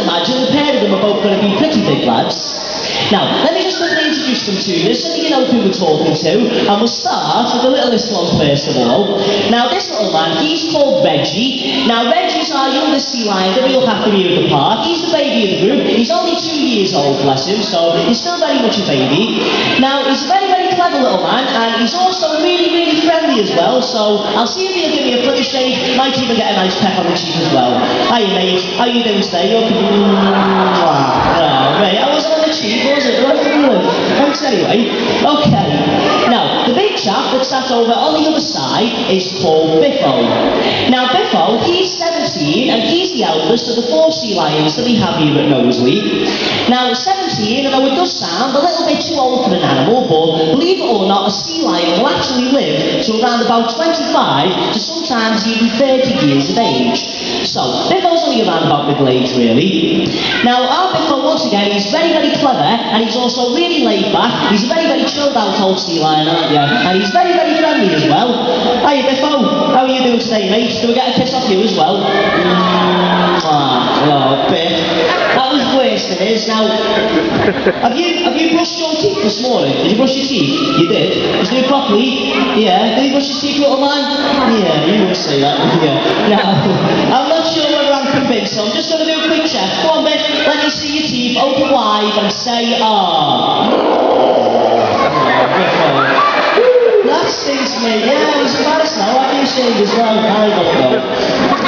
can imagine the pair of them are both going to be pretty big lads. Now, let me just quickly introduce them to you so that you know who we're talking to, and we'll start with the littlest one first of all. Now, this little man, he's called Reggie. Now, Reggie's our youngest sea lion that we look after here at the park. He's the baby of the group. He's only 2 years old, bless him, so he's still very much a baby. Now, he's a very, very clever little man, and he's also really, really friendly as well, so I'll see if he'll give me a pretty shake, might even get a nice peck on the cheek as well. Hiya, mate. How you doing today? You're mate, I wasn't on the cheek, was it? Thanks anyway. Okay. Now, the big chap that sat over on the other side is called Biffo. Now, Biffo, he's 17, and he's the eldest of the 4 sea lions that we have here at Knowsley. Now, 17, although it does sound a little bit too old for an animal, but believe it or not, a sea lion will actually live to around about 25 to sometimes even 30 years of age. So, Biffo's only around about middle age, really. Now, our Biffo, once again, he's very, very clever, and he's also really laid back. He's a very, very chilled out old sea lion, aren't you? And he's very, very friendly as well. Hiya, Biffo. How are you doing today, mate? Do we get a kiss off you as well? Oh, Biff. That was worse than his. Now, have you brushed your teeth this morning? Did you brush your teeth? You did? Did you do it properly? Yeah. Did you brush your teeth, little man? Yeah, you would say that, yeah. Now, I'm not sure whether I'm convinced, so I'm just going to do a quick check. Go on, Biff. Let me see your teeth. Open wide and say, That stings me. Yeah, he's embarrassed now. I've been ashamed as well. I don't know.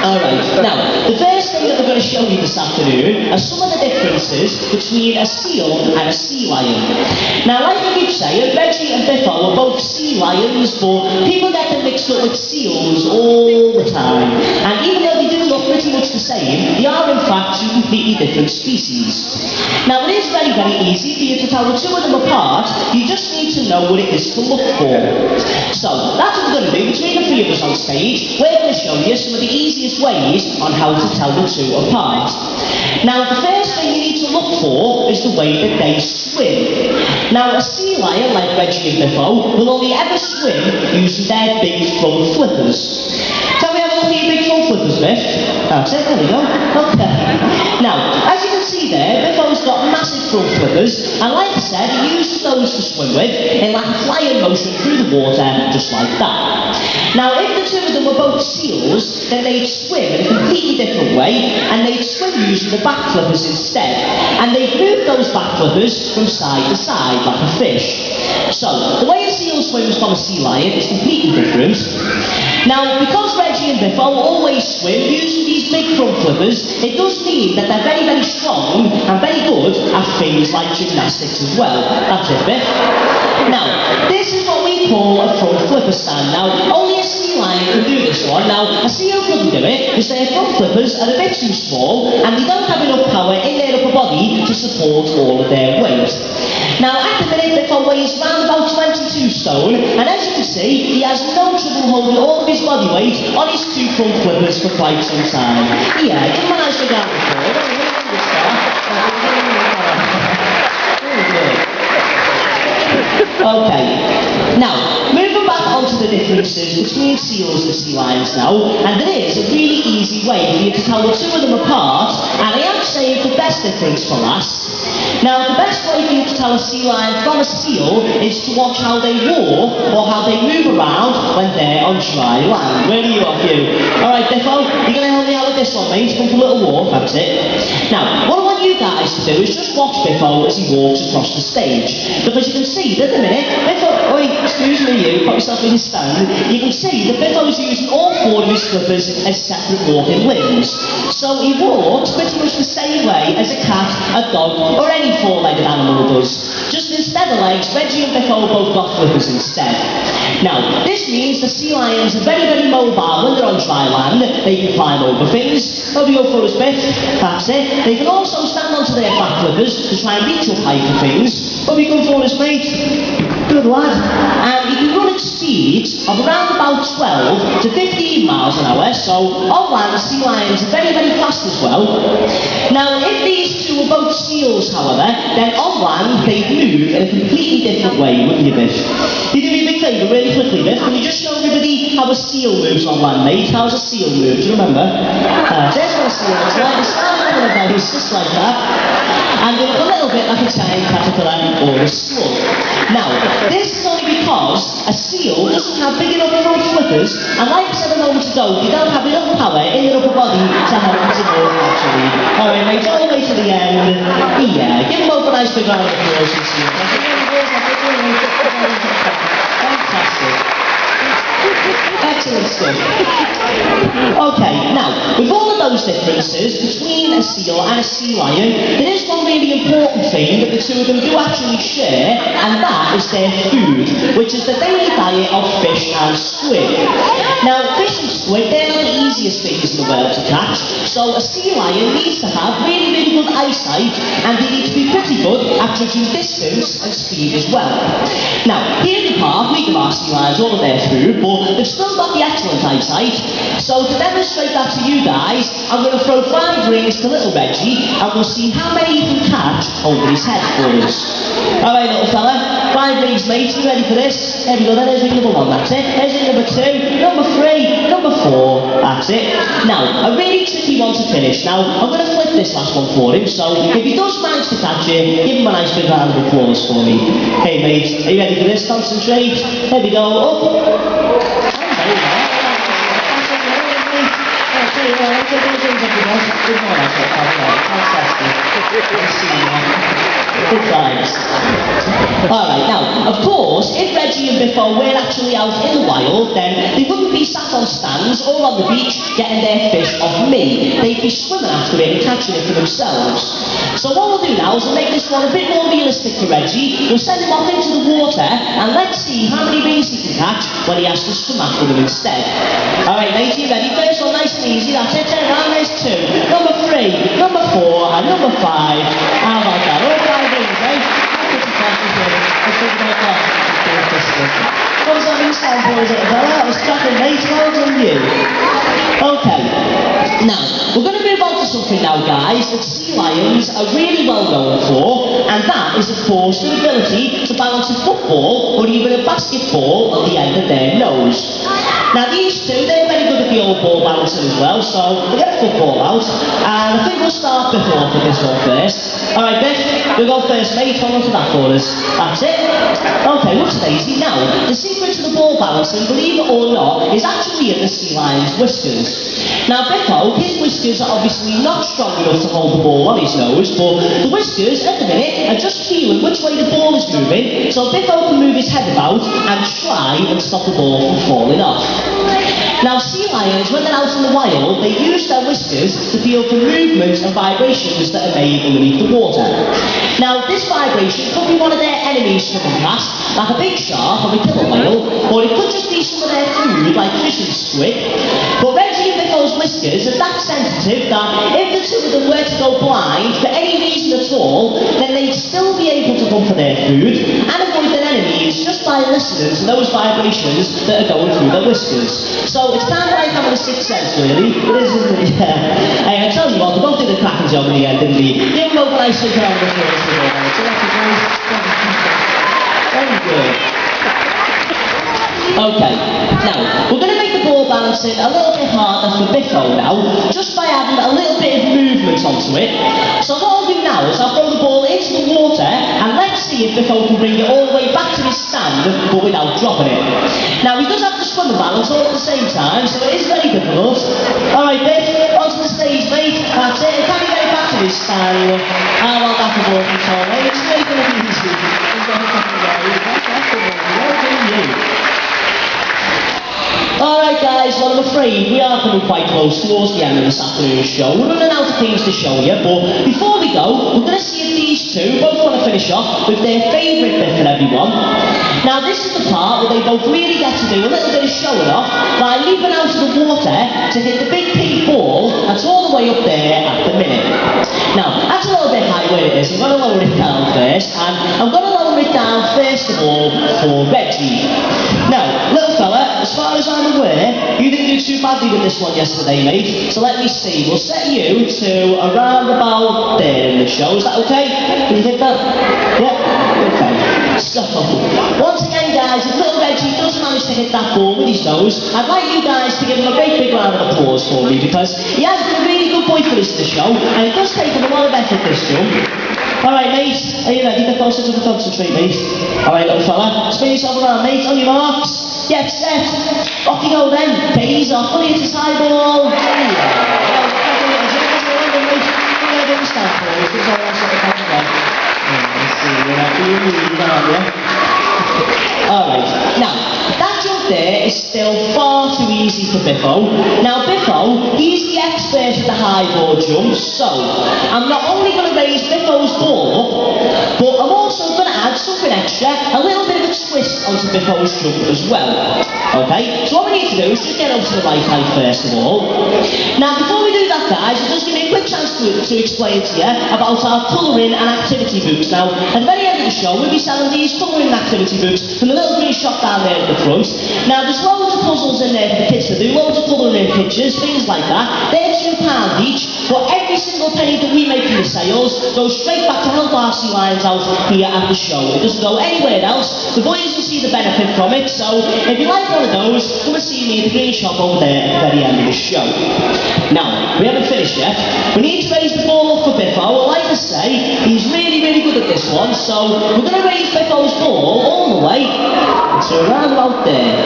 Alright, now, the first thing that we're going to show you this afternoon are some of the differences between a seal and a sea lion. Now, like I keep saying, Reggie and Biffo are both sea lions, but people get them mixed up with seals all the time. And even though they do look pretty much the same, they are in fact 2 completely different species. Now, it is very, very easy for you to tell the 2 of them apart. You just need to know what it is to look for. So, that's what we're going to do. Between the 3 of us on stage, we're going to show you some of the easiest ways on how to tell the 2 apart. Now, the first thing you need to look for is the way that they swim. Now, a sea lion like Reggie and Biffo will only ever swim using their big front flippers. Shall we have a look at your big front flippers, Biff? That's it, there we go. Okay. Now, as you can see there, Biffo's got massive front flippers, and like I said, he uses those to swim with in like a flying motion through the water, just like that. Now, if the 2 of them were both seals, then they'd swim in a completely different way, and they'd swim using the back flippers instead. And they'd move those back flippers from side to side, like a fish. So, the way a seal swims from a sea lion is completely different. Now, because Reggie and Biffo always swim using these big front flippers, it does mean that they're very, very strong and very good at things like gymnastics as well. That's it, Biff. Now, this is what we call a front flipper stand. Now, only a sea lion can do this one. Now, a seal couldn't do it because their front flippers are a bit too small and they don't have enough power in their upper body to support all of their weight. Now, at the minute, Biffo weighs around about 22 stone, and as you can see, he has no trouble holding all of his body weight on his 2 front flippers for quite some time. Yeah, give him a nice big round of applause. Okay, now, moving back onto the differences between seals and sea lions now, and there is a really easy way for you to tell the 2 of them apart, and I am saved the best difference for last. Now, the best way for you to tell a sea lion from a seal is to watch how they walk or how they move around when they're on dry land. Where are you off, you? Alright, Biffo, you're going to help me out with this one, mate. Come for a little walk, that's it. Now, what I want you guys to do is just watch Biffo as he walks across the stage. Because you can see that at the minute, Biffo, excuse me, you, put yourself in his stand. You can see that Biffo's using all 4 of his flippers as separate walking limbs. So he walks pretty much the same way as a cat, a dog, or any 4-legged animal does. Just instead of legs, Reggie and Biffo both got flippers instead. Now, this means the sea lions are very, very mobile when they're on dry land. They can climb over things. Over your for us, Biff. That's it. They can also stand onto their back flippers to try and reach up high for things. What have you come for us, mate? Good lad. And he can run at speeds of around about 12 to 15 miles an hour, so on land, sea lions are very, very fast as well. Now, if these 2 were both seals, however, then on land, they'd move in a completely different way, wouldn't you, Biff? You do me a big favour, really quickly, Biff. Can you just show everybody how a seal moves on land, mate? How's a seal move? Do you remember? There's what a seal looks like. They stand on the on the nose, just like that. And they look a little bit like a giant caterpillar or a slug. Now, this is only because a seal doesn't have big enough front flippers, and like I said a moment ago, they don't have enough power in their upper body to help them to move naturally. Alright, mate, all the way to the end. Yeah, give them both a nice big round of applause. Fantastic. Excellent stuff. Okay, now, with all of those differences between a seal and a sea lion, there is one really important thing that the two of them do actually share, and that is their food, which is the daily diet of fish and squid. Now, fish and squid, they're not the easiest things in the world to catch, so a sea lion needs to have really, really good eyesight, and they need to be pretty good at judging distance and speed as well. Now, here in the park, we give our sea lions all of their food, but they've still got the excellent eyesight, so to demonstrate that to you guys, I'm going to throw 5 rings to little Reggie, and we'll see how many he can catch over his head for us. Alright, little fella, 5 rings, mate, you ready for this? There we go, then there's ring number 1, that's it. There's ring number 2, number 3, number 4, that's it. Now, a really tricky one to finish. Now, I'm going to flip this last one for him, so if he does manage to catch it, give him a nice big round of applause for me. Hey, mate, are you ready for this? Concentrate. There we go, up. Good times. Alright, now, of course, if Reggie and Biffo were actually out in the wild, then they wouldn't be sat on stands or on the beach getting their fish off me. They'd be swimming after it and catching it for themselves. So what we'll do now is we'll make this one a bit more realistic for Reggie. We'll send him off into the water, and let's see how many rings he can catch when he has to swim after them instead. Alright, mate, you ready? First one, nice and easy. That's it. Turn around. There's 2. Number 3, number 4, and number 5. How about that? All 5 rings, right? What was that ring sound for, little fella? That was cracking, mate. Well done, you. Okay. Now, we're going to move on to something now, guys, that sea lions are really well known for, and that is, of course, their ability to balance a football or even a basketball on the end of their nose. Now, these two, they're very good at the old ball balancing as well, so we'll get a football out, and I think we'll start Biff off with this one first. Alright, Biff, we'll go first, mate. Hold on to that for us. That's it. Okay, what's Daisy? Now, the secret to the ball balancing, believe it or not, is actually in the sea lion's whiskers. Now, Biffo, his whiskers are obviously not strong enough to hold the ball on his nose, but the whiskers, at the minute, are just feeling which way the ball is moving, so Biffo can move his head about and try and stop the ball from falling off. Now, sea lions, when they're out in the wild, they use their whiskers to feel for movements and vibrations that are made underneath the water. Now, this vibration could be one of their enemies swimming past, like a big shark or a killer whale, or it could just be some of their food, like fish and squid. But Reggie and Biffo's whiskers are that sensitive that if the two of them were to go blind for any reason at all, then they'd still be able to hunt for their food and avoid their enemies just by listening to those vibrations that are going through their whiskers. So it's kind of like having a sixth sense, really. It is, isn't it? Yeah. Hey, I tell you what, they both did a cracking job in the end, didn't they? Give them both a nice big round of applause for them. So that's very good. Okay, now, we're going to make the ball balancing a little bit harder for Biffo now, just by adding a little bit of movement onto it. So what I'll do now is I'll throw the ball into the water, and let's see if Biffo can bring it all the way back to his stand, but without dropping it. Now, he does have to swim and balance all at the same time, so it is very difficult. Alright, Biff, onto the stage, mate. That's it. Can he get it back to his stand? How about that for ball control, mate? It's really going to be easy. Alright guys, well I'm afraid we are coming quite close towards the end of this afternoon's show. We're running out of things to show you, but before we go, we're going to see if these two both want to finish off with their favourite bit for everyone. Now this is the part where they both really get to do a little bit of showing off by leaping out of the water to hit the big pink ball that's all the way up there at the minute. Now, that's a little bit high where it is. I'm going to lower it down first, and I'm going to lower it down first of all for Reggie. Now, little fella, as far as I'm aware, you didn't do too badly with this one yesterday, mate. So let me see. We'll set you to around about there in the show. Is that okay? Can you hit that? Yeah? Okay. So, once again, guys, if little Reggie does manage to hit that ball with his nose, I'd like you guys to give him a great big round of applause for me, because he has been a really good good boy for this to the show, and it does take him a lot of effort, this jump. Alright, mate, are you ready? Get closer to the concentrate, mate. Alright, little fella, spin yourself around, mate, on your marks. Get set. Off you go then. Pays off. Fully into high ball. There you go. Alright, now, that jump there is still far too easy for Biffo. Now, Biffo, he's the expert at the high ball jump, so I'm not only going to raise Biffo's ball up, but I'm also going to add something extra, a little bit of a twist onto Biffo's jump as well. Okay, so what we need to do is just get up to the right height first of all. Now, before we do that, guys, just give me a quick chance to explain to you about our colouring and activity books. Now, at the very end of the show, we'll be selling these colouring and activity books from the little green shop down there at the front. Now, there's loads of puzzles in there for the kids to do, loads of colouring pictures, things like that. They're £2 each, but every single penny that we make from the sales goes straight back to help our sea lions out here at the show. It doesn't go anywhere else. The boys will see the benefit from it, so if you like one of those, come and see me at the green shop over there at the very end of the show. Now, we haven't finished yet. We need to raise the ball up for Biffo. Well, like I say, he's really, really good at this one, so we're going to raise Biffo's ball all the way to around about there.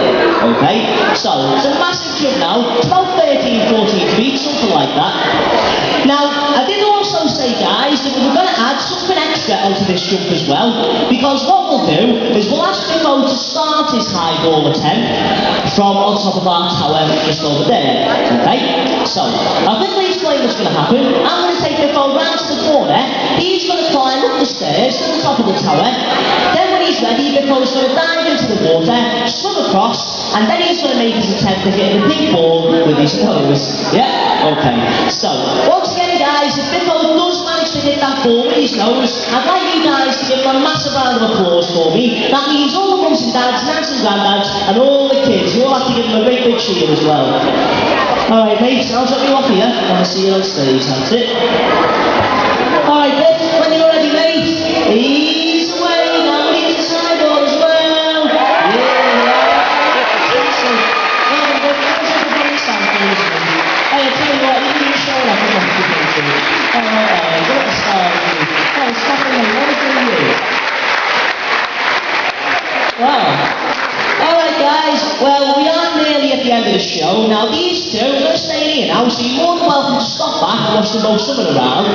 Okay? So, it's a massive jump now. It's about 13, 14 feet, something like that. Now, I did also say, guys, that we're going to add something extra onto this jump as well, because what we'll do is we'll ask Biffo to start his high ball attempt from on top of our tower just over there. Okay? So, I'll quickly explain what's going to happen. I'm going to take Biffo round to the corner. He's going to climb up the stairs to the top of the tower. Then when he's ready, Biffo's going to dive into the water, swim across, and then he's going to make his attempt to hit the big ball with his nose. Yeah? Okay. So, once again, guys, if Biffo does manage to hit that ball with his nose, I'd like you guys to give him a massive round of applause for me. That means all the mums and dads, nans and granddads, and all the kids. You all have to give him a great big cheer as well. Alright, mates, I'll drop you off here. I want to see you on stage, that's it. Alright, Biff, when you're ready, mate, ease away, now we need the side ball as well. Yeah. Excellent. Well, Biff, how's everybody stand for this one? Hey, I'll tell you what, you can show up and what you're going to do. Alright, what a style of you. Oh, stop it, mate, what are you? Wow. Alright guys, well we are nearly at the end of the show. Now these two are going to stay in here now, so you're more than welcome to stop back and watch them both swimming around.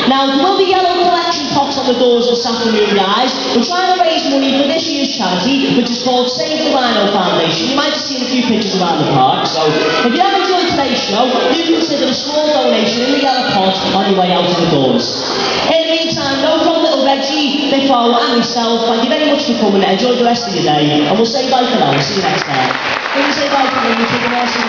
Now there will be yellow collection pots on the doors this afternoon, guys. We're trying to raise money for this year's charity, which is called Save the Rhino Foundation. You might have seen a few pictures around the park, so if you have enjoyed today's show, do consider a small donation in the yellow pot on your way out of the doors. In the meantime, no from little Reggie, Biffo and myself, thank you very much for coming. Enjoy the rest of your day, and we'll say bye for now. See you next time. When you say bye for me, you take a nice and